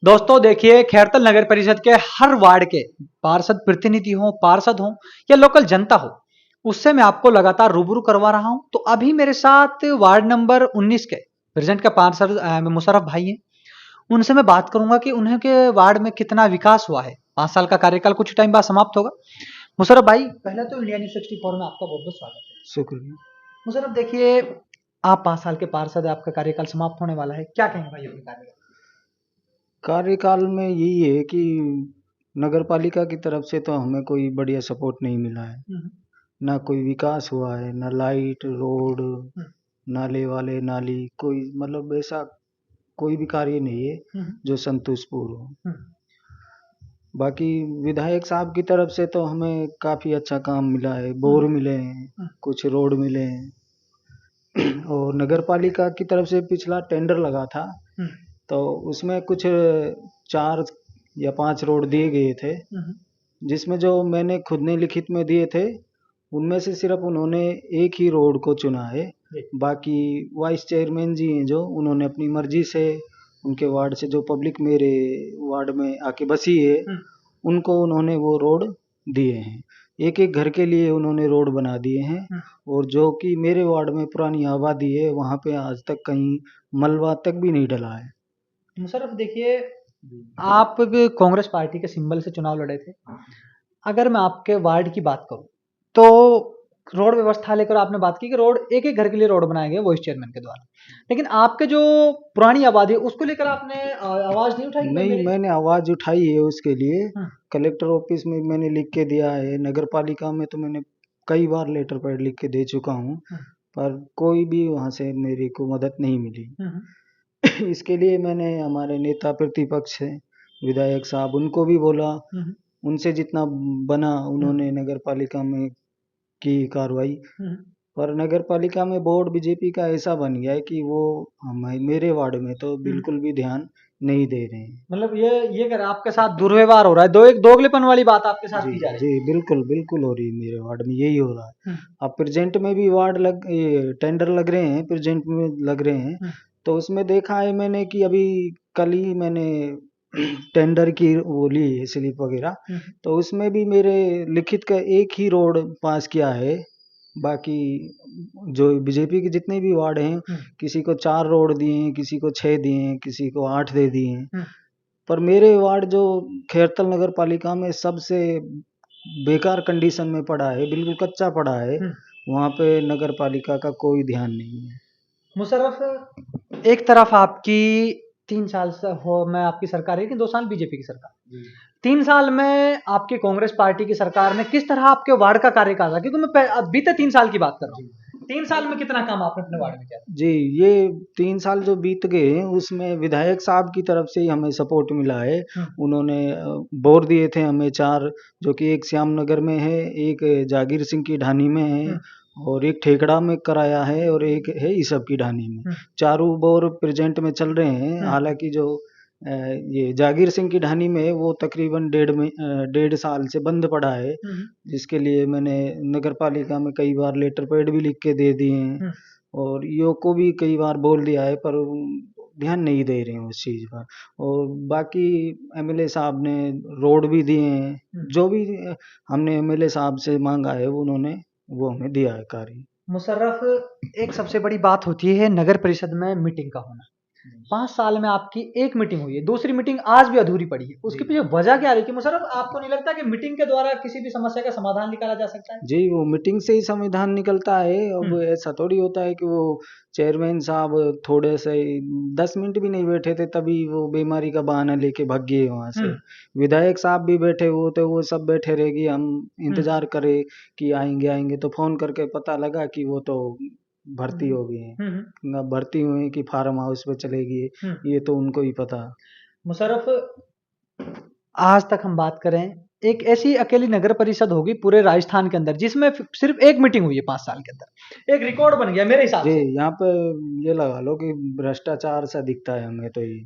दोस्तों देखिए, खैरतल नगर परिषद के हर वार्ड के पार्षद प्रतिनिधि हो, पार्षद हो या लोकल जनता हो, उससे मैं आपको लगातार रूबरू करवा रहा हूं। तो अभी मेरे साथ वार्ड नंबर 19 के प्रेजेंट के पार्षद मुशर्रफ भाई हैं। उनसे मैं बात करूंगा कि उन्हें के वार्ड में कितना विकास हुआ है। 5 साल का कार्यकाल कुछ टाइम बाद समाप्त होगा। मुशर्रफ भाई, पहले तो इंडिया न्यूज 64 में आपका बहुत बहुत स्वागत है। शुक्रिया। मुशर्रफ देखिए, आप 5 साल के पार्षद है, आपका कार्यकाल समाप्त होने वाला है, क्या कहेंगे भाई अपने कार्यकाल? कार्यकाल में यही है कि नगर पालिका की तरफ से तो हमें कोई बढ़िया सपोर्ट नहीं मिला है। हम्म, ना कोई विकास हुआ है, ना लाइट, रोड, हम्म, नाले वाले नाली, कोई मतलब ऐसा कोई भी कार्य नहीं है हम्म, जो संतुष्टपूर्ण हो। हम्म, बाकी विधायक साहब की तरफ से तो हमें काफ़ी अच्छा काम मिला है, हम्म, बोर मिले हैं, हम्म, कुछ रोड मिले हैं। और नगर पालिका की तरफ से पिछला टेंडर लगा था, हम्म, तो उसमें कुछ 4 या 5 रोड दिए गए थे, हम्म, जिसमें जो मैंने खुद ने लिखित में दिए थे उनमें से सिर्फ उन्होंने एक ही रोड को चुना है। जी, बाकी वाइस चेयरमैन जी हैं जो उन्होंने अपनी मर्जी से उनके वार्ड से जो पब्लिक मेरे वार्ड में आके बसी है हम्म, उनको उन्होंने वो रोड दिए हैं। एक एक घर के लिए उन्होंने रोड बना दिए हैं। हम्म। और जो कि मेरे वार्ड में पुरानी आबादी है वहाँ पे आज तक कहीं मलबा तक भी नहीं डला है। मुशर्रफ देखिए, आप भी कांग्रेस पार्टी के सिंबल से चुनाव लड़े थे। अगर मैं आपके वार्ड की बात करूं तो रोड व्यवस्था लेकर आपने बात की कि रोड एक एक घर के लिए रोड बनाए गए वाइस चेयरमैन के द्वारा, लेकिन आपके जो पुरानी आबादी है उसको लेकर आपने आवाज नहीं उठाई कि भाई नहीं, मेरे। मैंने आवाज़ उठाई है उसके लिए। हम्म, कलेक्टर ऑफिस में मैंने लिख के दिया है, नगर पालिका में तो मैंने कई बार लेटर पैड लिख के दे चुका हूँ, हम्म, पर कोई भी वहाँ से मेरे को मदद नहीं मिली। हम्म, इसके लिए मैंने हमारे नेता प्रतिपक्ष हैं विधायक साहब उनको भी बोला, हम्म, उनसे जितना बना हम्म, उन्होंने नगर पालिका में की कार्रवाई। हम्म। पर नगर पालिका में बोर्ड बीजेपी का ऐसा बन गया है कि वो मेरे वार्ड में तो हम्म। बिल्कुल भी ध्यान नहीं दे रहे हैं। मतलब ये कर आपके साथ दुर्व्यवहार हो रहा है, दो एक दोगलेपन वाली बात आपके साथ जी, की जा रही जी, बिल्कुल, बिल्कुल हो रही है, मेरे वार्ड में यही हो रहा है। है। अब प्रेज़ेंट में भी ये टेंडर लग रहे हैं, प्रेज़ेंट में लग रहे हैं, हम्म, तो उसमें देखा है मैंने कि अभी कल ही मैंने टेंडर की वो ली है स्लिप वगैरह, हम्म, तो उसमें भी मेरे लिखित का एक ही रोड पास किया है। बाकी जो बीजेपी के जितने भी वार्ड हैं, हम्म, किसी को 4 रोड दिए हैं, किसी को 6 दिए हैं, किसी को 8 दे दिए हैं। हम्म, पर मेरे वार्ड जो खैरतल नगर पालिका में सबसे बेकार कंडीशन में पड़ा है, बिल्कुल कच्चा पड़ा है, हम्म। वहाँ पे नगर पालिका का कोई ध्यान नहीं है। मुशर्रफ, एक तरफ आपकी 3 साल से हो मैं आपकी सरकार है कि 2 साल बीजेपी की सरकार, 3 साल में आपकी कांग्रेस पार्टी की सरकार ने किस तरह आपके वार्ड का कार्य करा, क्योंकि मैं बीते 3 साल की बात कर रहा हूँ। 3 साल में कितना काम आपने अपने वार्ड में किया? जी, ये 3 साल जो बीत गए हैं उसमें विधायक साहब की तरफ से ही हमें सपोर्ट मिला है। हम्म, उन्होंने बोर दिए थे हमें 4, जो कि एक श्याम नगर में है, एक जागीर सिंह की ढानी में है, हम्म, और एक ठेकड़ा में कराया है, और एक है ईसब की ढानी में। हम्म, चारों बोर प्रेजेंट में चल रहे हैं। हम्म, हालांकि जो ये जागीर सिंह की ढानी में है वो तकरीबन 1.5 साल से बंद पड़ा है, हम्म, जिसके लिए मैंने नगर पालिका में कई बार लेटर पैड भी लिख के दे दिए हैं, हम्म, और ईओ को भी कई बार बोल दिया है, पर ध्यान नहीं दे रहे हैं उस चीज़ पर। और बाकी एमएलए साहब ने रोड भी दिए हैं, हम्म। जो भी हमने एमएलए साहब से मांगा है उन्होंने वो हमें दिया है कार्य। मुशर्रफ, एक सबसे बड़ी बात होती है नगर परिषद में मीटिंग का होना। 5 साल में आपकी एक मीटिंग हुई है, दूसरी मीटिंग आज भी अधूरी पड़ी है, उसके जी, पीछे वजह क्या रही कि मुशर्रफ आपको नहीं लगता कि मीटिंग के द्वारा किसी भी समस्या का समाधान निकाला जा सकता है? जी, वो मीटिंग से ही संविधान निकलता है। अब हम्म, ऐसा थोड़ी होता है कि वो चेयरमैन साहब थोड़े से 10 मिनट भी नहीं बैठे थे तभी वो बीमारी का बहाना लेके भाग गए वहाँ से। हम्म, विधायक साहब भी बैठे हुए थे, वो सब बैठे रह गए, हम हम्म, इंतजार करे कि आएंगे आएंगे, तो फोन करके पता लगा कि वो तो भर्ती हम्म, हो गए हैं। हम्म, ना भर्ती हुए कि फार्म हाउस पे चले गए, हम्म। ये तो उनको ही पता। मुशर्रफ, आज तक हम बात करें, एक ऐसी अकेली नगर परिषद होगी पूरे राजस्थान के अंदर जिसमें सिर्फ एक मीटिंग हुई है 5 साल के अंदर, एक रिकॉर्ड बन गया मेरे हिसाब जी, से। यहाँ पे ये लगा लो कि भ्रष्टाचार सा दिखता है हमें तो ये।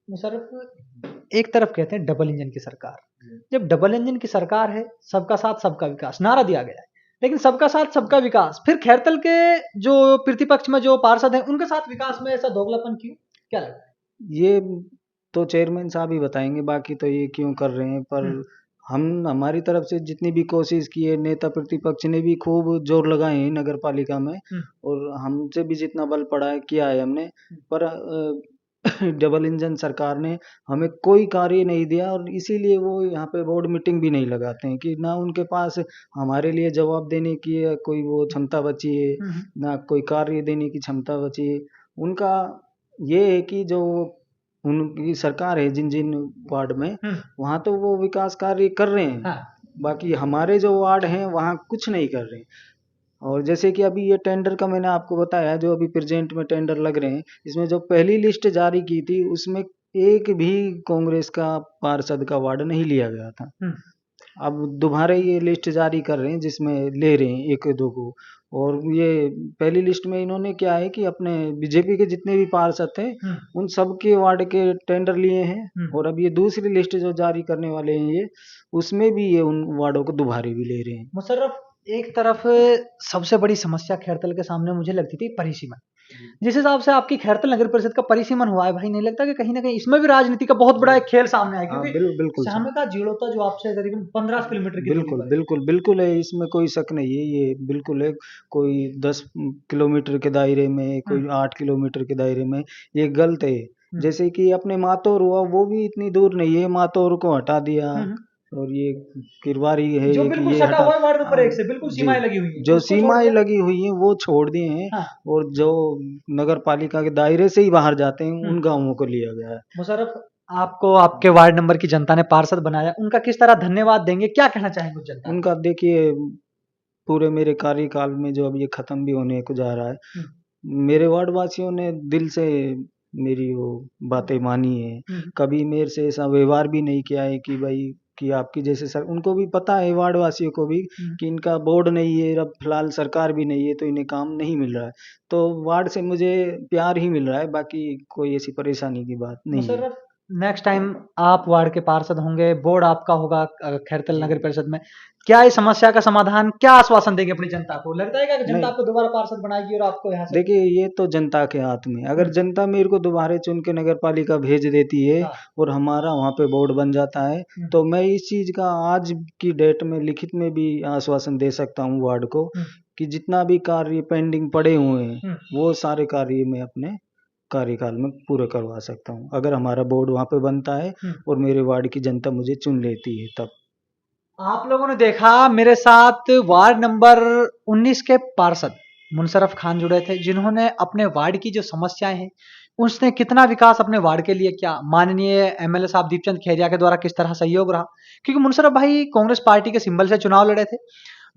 मुशर्रफ, एक तरफ कहते हैं डबल इंजन की सरकार, जब डबल इंजन की सरकार है, सबका साथ सबका विकास नारा दिया गया है, लेकिन सबका साथ सबका विकास फिर खैरतल के जो प्रतिपक्ष में जो पार्षद हैं उनके साथ विकास में ऐसा दोगलापन क्यों, क्या लगता है? ये तो चेयरमैन साहब ही बताएंगे, बाकी तो ये क्यों कर रहे हैं। पर हम हमारी तरफ से जितनी भी कोशिश की है, नेता प्रतिपक्ष ने भी खूब जोर लगाए हैं नगर पालिका में, और हमसे भी जितना बल पड़ा है किया है हमने। पर डबल इंजन सरकार ने हमें कोई कार्य नहीं दिया, और इसीलिए वो यहाँ पे बोर्ड मीटिंग भी नहीं लगाते हैं कि ना उनके पास हमारे लिए जवाब देने की कोई वो क्षमता बची है, ना कोई कार्य देने की क्षमता बची है। उनका ये है कि जो उनकी सरकार है जिन जिन वार्ड में, वहाँ तो वो विकास कार्य कर रहे हैं, बाकी हमारे जो वार्ड हैं वहाँ कुछ नहीं कर रहे हैं। और जैसे कि अभी ये टेंडर का मैंने आपको बताया, जो अभी प्रेजेंट में टेंडर लग रहे हैं, इसमें जो पहली लिस्ट जारी की थी उसमें एक भी कांग्रेस का पार्षद का वार्ड नहीं लिया गया था। अब दोबारा ये लिस्ट जारी कर रहे हैं जिसमें ले रहे हैं एक दो को। और ये पहली लिस्ट में इन्होंने क्या है कि अपने बीजेपी के जितने भी पार्षद थे उन सब के वार्ड के टेंडर लिए हैं, और अब ये दूसरी लिस्ट जो जारी करने वाले हैं ये, उसमें भी ये उन वार्डों को दोबारे भी ले रहे हैं। मुशर्रफ, एक तरफ सबसे बड़ी समस्या खैरतल के सामने मुझे लगती थी परिसीमन। जिस हिसाब से आपकी खैरतल नगर परिषद का परिसीमन हुआ है भाई, नहीं लगता कि कहीं ना कहीं इसमें भी राजनीति का बहुत बड़ा एक खेल सामने आया? क्योंकि बिल्कुल सामने का जीड़ोता जो आपसे करीबन 15 किलोमीटर की दूरी बिल्कुल पर है। बिल्कुल बिल्कुल है, इसमें कोई शक नहीं है, ये बिल्कुल है। कोई 10 किलोमीटर के दायरे में, कोई 8 किलोमीटर के दायरे में, ये गलत है। जैसे कि अपने मातौर हुआ, वो भी इतनी दूर नहीं है, मातौर को हटा दिया। और ये किरवारी है जो कि बिल्कुल ये सटा हटा, हुआ है वार्ड नंबर 1 से, बिल्कुल जी, सीमाएं लगी हुई हैं, जो उसको छोड़ सीमाएं दिया। लगी हुई हैं वो छोड़ दिए हैं, और जो नगर पालिका के दायरे से ही बाहर जाते हैं उन गांवों को लिया गया है। मुशर्रफ, आपको आपके वार्ड नंबर की जनता ने पार्षद बनाया, उनका किस तरह धन्यवाद देंगे, क्या कहना चाहेंगे उस जनता को? उनका देखिए, पूरे मेरे कार्यकाल में जो अब ये खत्म भी होने को जा रहा है, मेरे वार्ड वासियों ने दिल से मेरी वो बातें मानी है। कभी मेरे से ऐसा व्यवहार भी नहीं किया है कि भाई कि आपकी जैसे सर, उनको भी पता है वार्ड वासियों को भी कि इनका बोर्ड नहीं है, अब फिलहाल सरकार भी नहीं है, तो इन्हें काम नहीं मिल रहा है। तो वार्ड से मुझे प्यार ही मिल रहा है, बाकी कोई ऐसी परेशानी की बात नहीं है। मुशर्रफ, नेक्स्ट टाइम आप वार्ड के पार्षद होंगे, बोर्ड आपका होगा खैरतल नगर परिषद में, क्या इस समस्या का समाधान, क्या आश्वासन देंगे अपनी जनता को? लगता है कि जनता नहीं, आपको दोबारा पार्षद बनाएगी और आपको यहाँ से? देखिए ये तो जनता के हाथ में, अगर जनता मेरे को दोबारा चुन के नगर पालिका भेज देती है और हमारा वहाँ पे बोर्ड बन जाता है, तो मैं इस चीज का आज की डेट में लिखित में भी आश्वासन दे सकता हूँ वार्ड को कि जितना भी कार्य पेंडिंग पड़े हुए हैं वो सारे कार्य मैं अपने कार्यकाल में पूरे करवा सकता हूँ, अगर हमारा बोर्ड वहाँ पे बनता है और मेरे वार्ड की जनता मुझे चुन लेती है तब। आप लोगों ने देखा मेरे साथ वार्ड नंबर 19 के पार्षद मुनसरफ खान जुड़े थे, जिन्होंने अपने वार्ड की जो समस्याएं हैं उसने कितना विकास अपने वार्ड के लिए किया। माननीय एमएलए साहब दीपचंद खेरिया के द्वारा किस तरह सहयोग रहा, क्योंकि मुनसरफ भाई कांग्रेस पार्टी के सिंबल से चुनाव लड़े थे,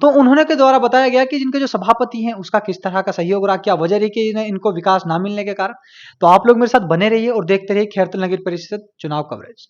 तो उन्होंने के द्वारा बताया गया कि जिनके जो सभापति हैं उसका किस तरह का सहयोग रहा, क्या वजह रही कि इनको विकास ना मिलने के कारण। तो आप लोग मेरे साथ बने रहिए और देखते रहिए खैरतल नगर परिषद चुनाव कवरेज।